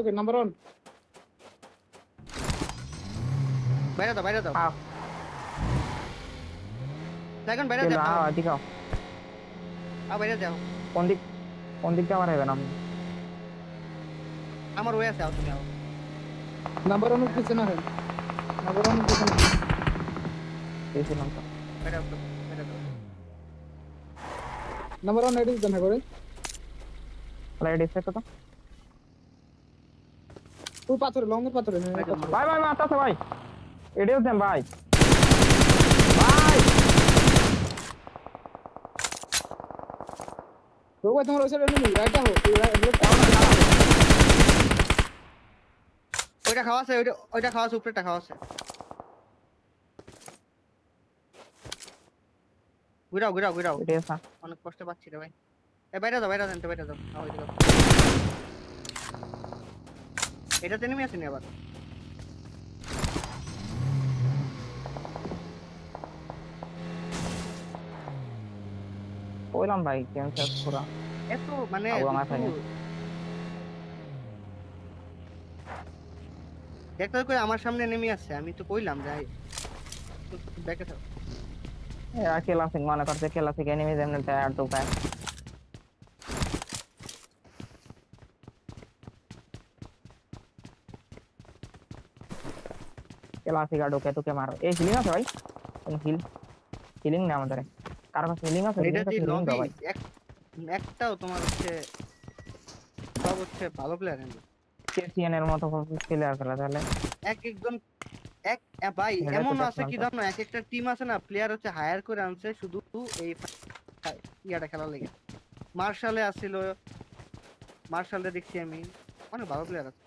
তোকে নাম্বার 1 বাইরে দাও দেখুন বাইরে চলো দাও এদিকে আও বাইরে যাও কোন দিক দিয়ে মারবে না আমার ওয়ে আছে তুমি আও নাম্বার 1 এর পিছনে হয় নাম্বার 1 এর পিছনে দেখছিলাম তো বাইরে দাও নাম্বার 1 এডিস দেন করে লাইট ডিসপ্লে তো তুই পাথরে লং এর পাথরে ভাই মারতাছে ভাই এডিও দেন ভাই তো ভাই তোমার ওই সাইডে এনিমি রাইট আও ওইটা খাওয়া আছে ওইটা খাওয়া আছে উপরেটা খাওয়া আছে ঘুরাও এডিও অনেক কষ্ট পাচ্ছি রে ভাই বাইরে দাও এটাতে নেমে আসেনি আবার কইলাম ভাই ক্যান্সার পুরা এত মানে দেখতে কই আমার সামনে নেমে আসছে আমি তো কইলাম যাই ব্যাকে থাক अकेला सिंह माना करते अकेला सिंह एनिमी जेमने तैयार तो पाए अकेला सिंह डोके तो के मारो ए हिलिंग আছে ভাই কোন হিলিং না আমাদের কার কাছে হিলিং আছে এটা কি লবি একটাও তোমার হচ্ছে সব হচ্ছে ভালো প্লেয়ার নেই কেসিএন এর মতো প্লেয়ার খেলা তাহলে একজন ভাই এমন আছে কি জানো এক একটা টিম আছে না প্লেয়ার হচ্ছে হায়ার করে আনছে শুধু এই ইয়াটা খেলার লাগি মার্শালে দেখছি আমি অনেক ভালো প্লেয়ার আছে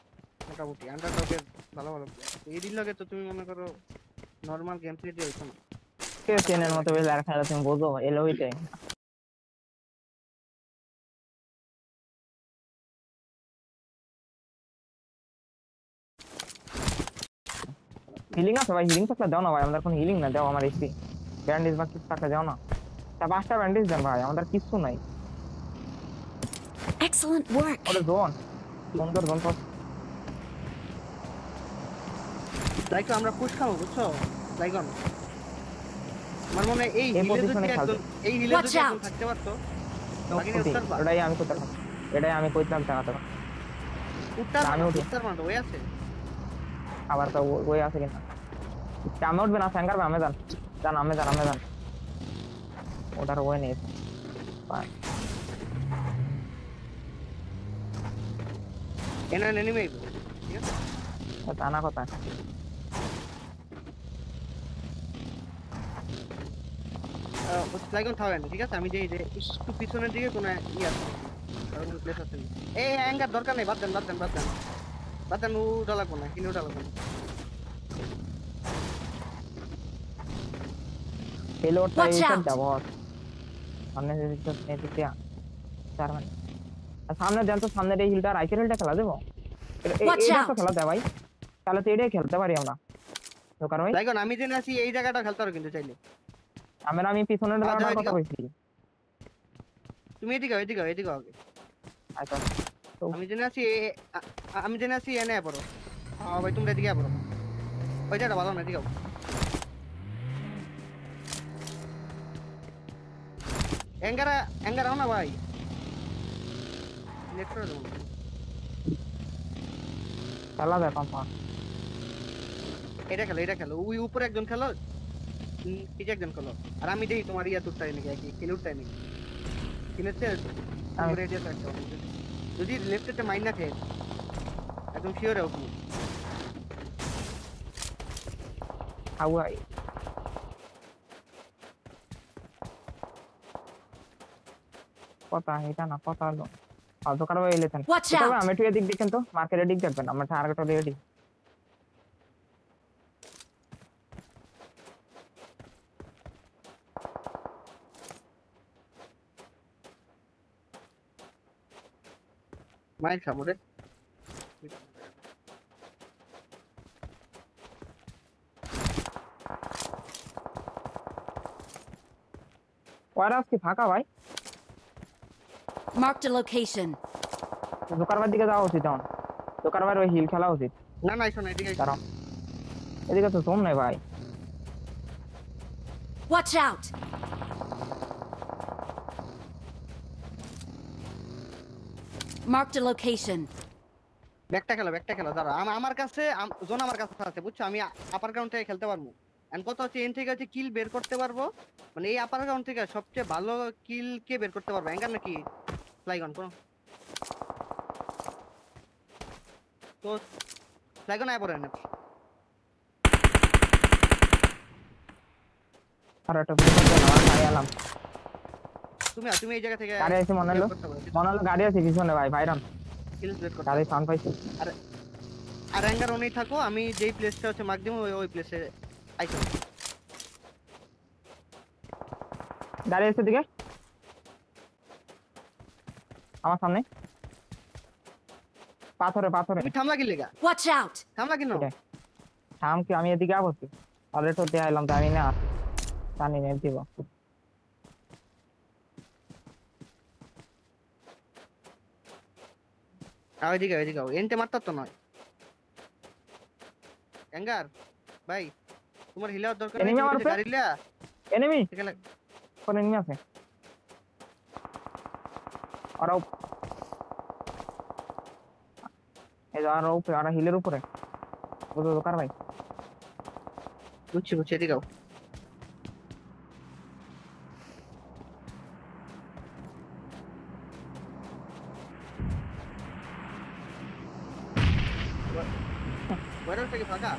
মোটামুটি আন্ডারডগের ভালো প্লেয়ার এই দিন লাগে তো তুমি মনে করো নরমাল গেম প্লে দিয়ে হইতো না কেসিএন এর মতো প্লেয়ার খেলা তুমি বোঝো এলোইতে হিলিং আছে ভাই হিলিং টাকা দাও না ভাই আমাদের কোনো হিলিং না দাও আমার এসপি ব্যান্ডেজ বাকি টাকা দাও না তা 5টা ব্যান্ডেজ দেন ভাই আমাদের কিছু নাই Excellent work. ওরে জোন তো লাইক আমরা পুশ খাবো বুঝছো লাইগন আমার মনে এই হিলে যদি একজন থাকতে পারতো এটাই আমি কইতাম জানাতে উত্তর মানে ওই আছে আবার তো ওই আছে কিনা কাম উঠবে না স্যাঙ্গার আমি জান ওটার ওই নেই এনা এনিমি ঠিক আছে জানা কথা লাইগন থাকেন ঠিক আছে আমি যে একটু পিছনের দিকে কোন আছে কারণ প্লেস আছে এই অ্যাঙ্গার দরকার নেই বাদ দেন ওটা লাগবে না কিনে ওটা লাগবে না পেলোডটা এইটা দাও সামনে দিকে নেতিতে চার মানে সামনে দেন তো সামনে এই হিলটা রাইট হিলটা খেলা দেবো এটা তো খেলা দেয় ভাই তাহলে তো এটাই খেলতে পারি আমরা তো কারণ লাইগন আমি জেনে আছি এই জায়গাটা খেলতে পারো কিন্তু চাইলে আমি পিছনের জায়গাটার কথা কইছি তুমি এদিকে আগে আচ্ছা আমি জেনে আছি এনে পড়ো ভাই তোমরা এদিকে পড়ো ওই জায়গাটা ভালো না এদিকে এঙ্গার না ভাই নেট করে দাও খেলা দেখ কম্পাস এটা খেলো ওই উপরে একজন খেলো নিচে একজন খেলো আর আমি দেই তোমার ইয়া তুরটাই নাকি একই কিলুরটাই নাকি কিনেছে আমি রেডিও করতে যদি লেফটে মাইন না খেয়ে একদম শিওর হও তুমি আওয়াই কথা এটা না কথা হলো ফালতু কারো এলেছেন তবে আমি একটু এদিক দেখেন তো মার্কেটের দিক দেখবেন আমরা টার্গেট রেডি মাইন খাবো রে ওয়ারাস কি ফাঁকা ভাই Marked a location. দোকানের দিকে যাওয়া উচিত এখন জোকার ভাই ওই হিল খেলা উচিত। না না আইসো না, এদিকে আইসো। দাঁড়াও, এদিকে তো জোন নাই ভাই। Watch out! Marked a location. ব্যাকটা খেলো দাঁড়াও। আমার কাছে জোন আমার কাছে আছে বুঝছো, আমি আপার গ্রাউন্ড থেকে খেলতে পারবো। এন্ড কত হচ্ছে এন থেকে হচ্ছে কিল বের করতে পারবো, মানে এই আপার গ্রাউন্ড থেকে সবচেয়ে ভালো কিল কে বের করতে পারবো, অ্যাঙ্গার নাকি ফ্লাইগন কোন তো ফ্লাইগন আয় পড়ে না। আর একটা ভিডিও করতে না ভাই আলাম। তুমি এই জায়গা থেকে গাড়ি আছে মনে হলো গাড়ি আছে পিছনে ভাই ভাইরাম কিল বের করতে গাড়ি সাউন্ড পাইছি। আর অ্যাঙ্গার ওনেই থাকো, আমি যেই প্লেসটা হচ্ছে মার্ক দিমু ওই প্লেসে আইসো। গাড়ি আছে দিকে আমার সামনে পাথরে তুমি থামলা কি লেগা? Watch out! থামলা কেন? থাম কি আমি এদিকে আসছি অলরেডি তো দেখাইলাম তো আমি না জানি না দিব। ওইদিকে এনতে মারতাম তো নয়। অ্যাঙ্গার ভাই তোমার হিলার দরকার নেই, তুমি গাড়ি লিয়া এনিমি এখানে কোন এনিমি আছে আর এই আর উপরে আর হিলের উপরে বুঝো দোকার ভাই। বুঝছি এদিকে যাও। ওয়ারের থেকে ফাঁকা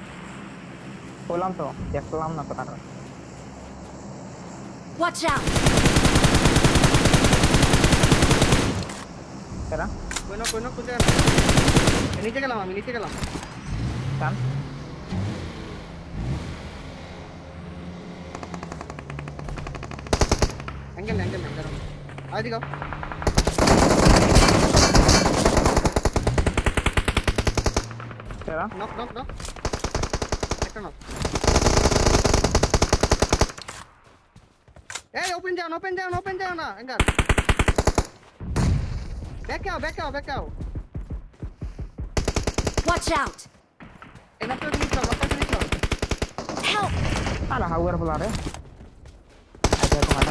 বললাম তো দেখলাম না তো টাকা। Watch out! কেনা কোন কোথায় নিচে গেলাম আমি কান অ্যাঙ্গেল আইদি গাও। কেনা নক একটা নক। এই ওপেন যাও না অ্যাঙ্গার ব্যাক আও। Watch out! এনা তো তুমি চল Help! আরে হাউয়ার বলা রে আচ্ছা তোমার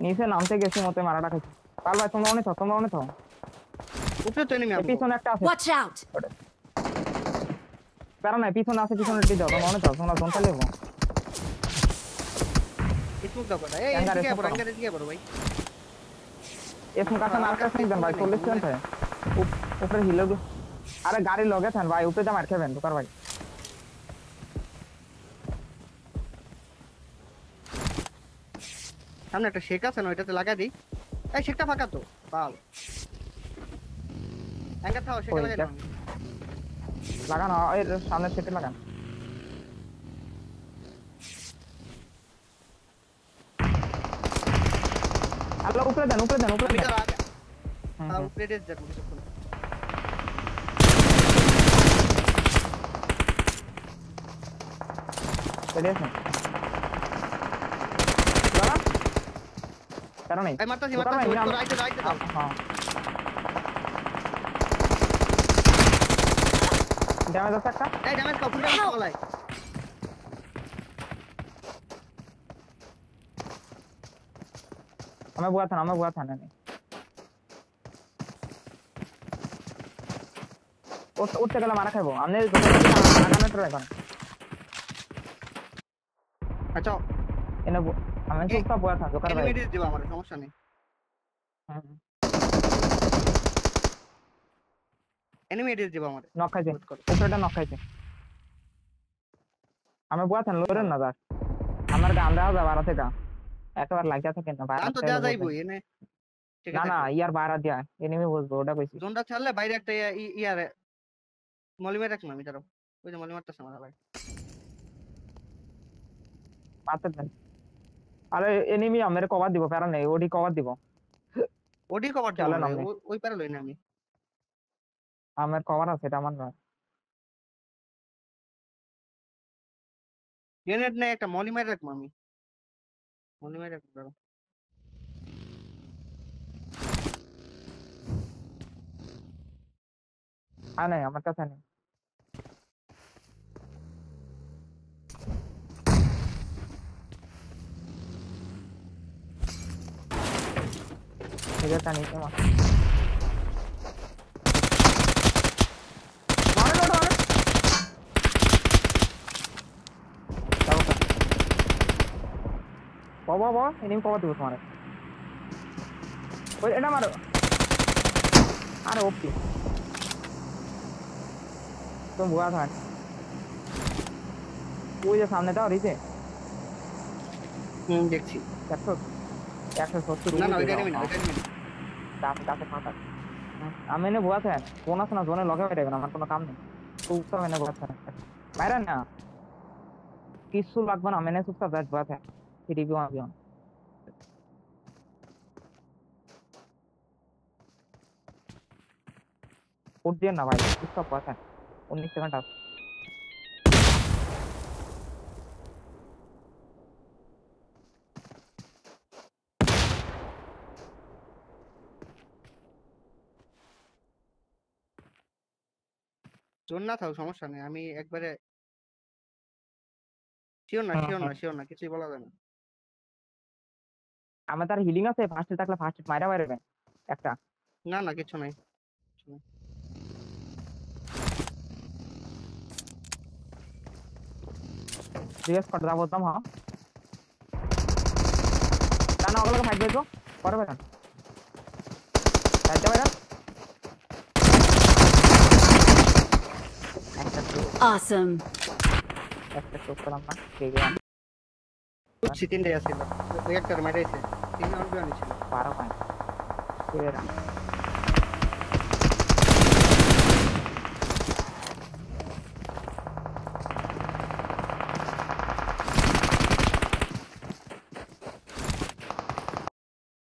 নিচে নামতে গেছি মতে মারাটা খাইছি। পাল ভাই তোমরা অনেক উপরে তো এনিমি আছে, পিছনে একটা আছে Watch out! কারণ নাই পিছনে আছে পিছনে টি দাও তোমরা অনেক তোমরা জোন চালিয়ে যাও। স্মোক দাও বড়। এই এদিকে বড় ভাই এসম কাছে না আটকা থাকবেন ভাই 40 সেকেন্ড है ऊपर हिलो अरे गाड़ी लगे থাকেন ভাই উপরে যা মার খাবেন দোকার ভাই। সামনে একটা শেক আছে না, ওইটাতে লাগা দিই। এই শেকটা ফাঁকা তো বাল অ্যাঙ্গার থাও শেক লাগাই দাও। লাগানো এর সামনে সেটে লাগান। আল্লাহ উপরে দেন আমি তো আগে হুম, উপরে ডেস যাবো কিছুক্ষণ। রেডি আছেন লাগা কারণ নাই এই মারতাছি দোকান ভাই, ওই তো আমি- রাইটে দাও। হ্যাঁ ড্যামেজ আছে একটা এই ড্যামেজ কাও ফুল ড্যামেজ বলাই। আমি বুয়া থানা নেই উঠতে গেলে মারা খাইবো আমি আগামী ট্রাই করেন আচ্ছা এনে আমি চুপচাপ বুয়া থাক দোকান ভাই। এনিমি ডিস দিবা, আমার সমস্যা নেই। এনিমি ডিস দিবা আমার। নক খাইছে উপরেটা নক খাইছে আমি বুয়া থান লরেন না দাস আমার গান দেওয়া যাবে আর থেকে একবার লাগিয়া থাকে না গান তো দেয়া যাইবো এনে, ঠিক না আছে না ইয়ার বাইরে দিয়া এনিমি বলবো ওটা কইছি জোনটা ছাড়লে বাইরে একটা ইয়ার মলিমে রাখলাম আমি ধরো। ওই যে মলিমারটা আমার ভাই পাতে দেন আরে এনিমি আমারে কভার দিব কারণ নেই ওডি কভার দিব ওডি কভার চলো চলে না না, আমি। ওই পারে লই না আমি। আমার কভার আছে এটা আমার না গ্রেনেড নেই, একটা মলিমার রাখবো আমি, মলিমার রাখবো। নাই আমার কাছে নেই এটা নিচে মার বাবা এনিমি কভার দিব তোমারে ওই এটা মারো আরে ওপি तुम बुआ था वो जो सामने था और इसे দেখছি 170 না না ওইটা নেই ওইটা নেই কাছে ফাটা আমি এনে বুয়া था কোনা সোনা জোনে লগে হয়ে যাবে আমার কোনো কাম নেই চুপচাপ এনে বুয়া था বাইরে না কিছু লাগবে না মেনে চুপচাপ ব্যাট বুয়া था টিভি ওয়ান বিয়ন उठ दिया ना भाई इसका पास है 19 सेकंड आप জোন না থাও সমস্যা নেই আমি একবারে শিওর না কিছুই বলা যায় না আমার তার হিলিং আছে ফার্স্টে থাকলে ফার্স্ট মাইরা বাইরে একটা না না কিছু নাই रिवर्स कर रहा बोलता हूं हां जाना अगला का फाइट देखो पर बेटा चलते बेटा Awesome. একটা তো করলাম না ঠিক আছে কুচি তিনটে আছিল রিঅ্যাক্টর মারাইছে তিন রাউন্ড ছিল 12 পয়েন্ট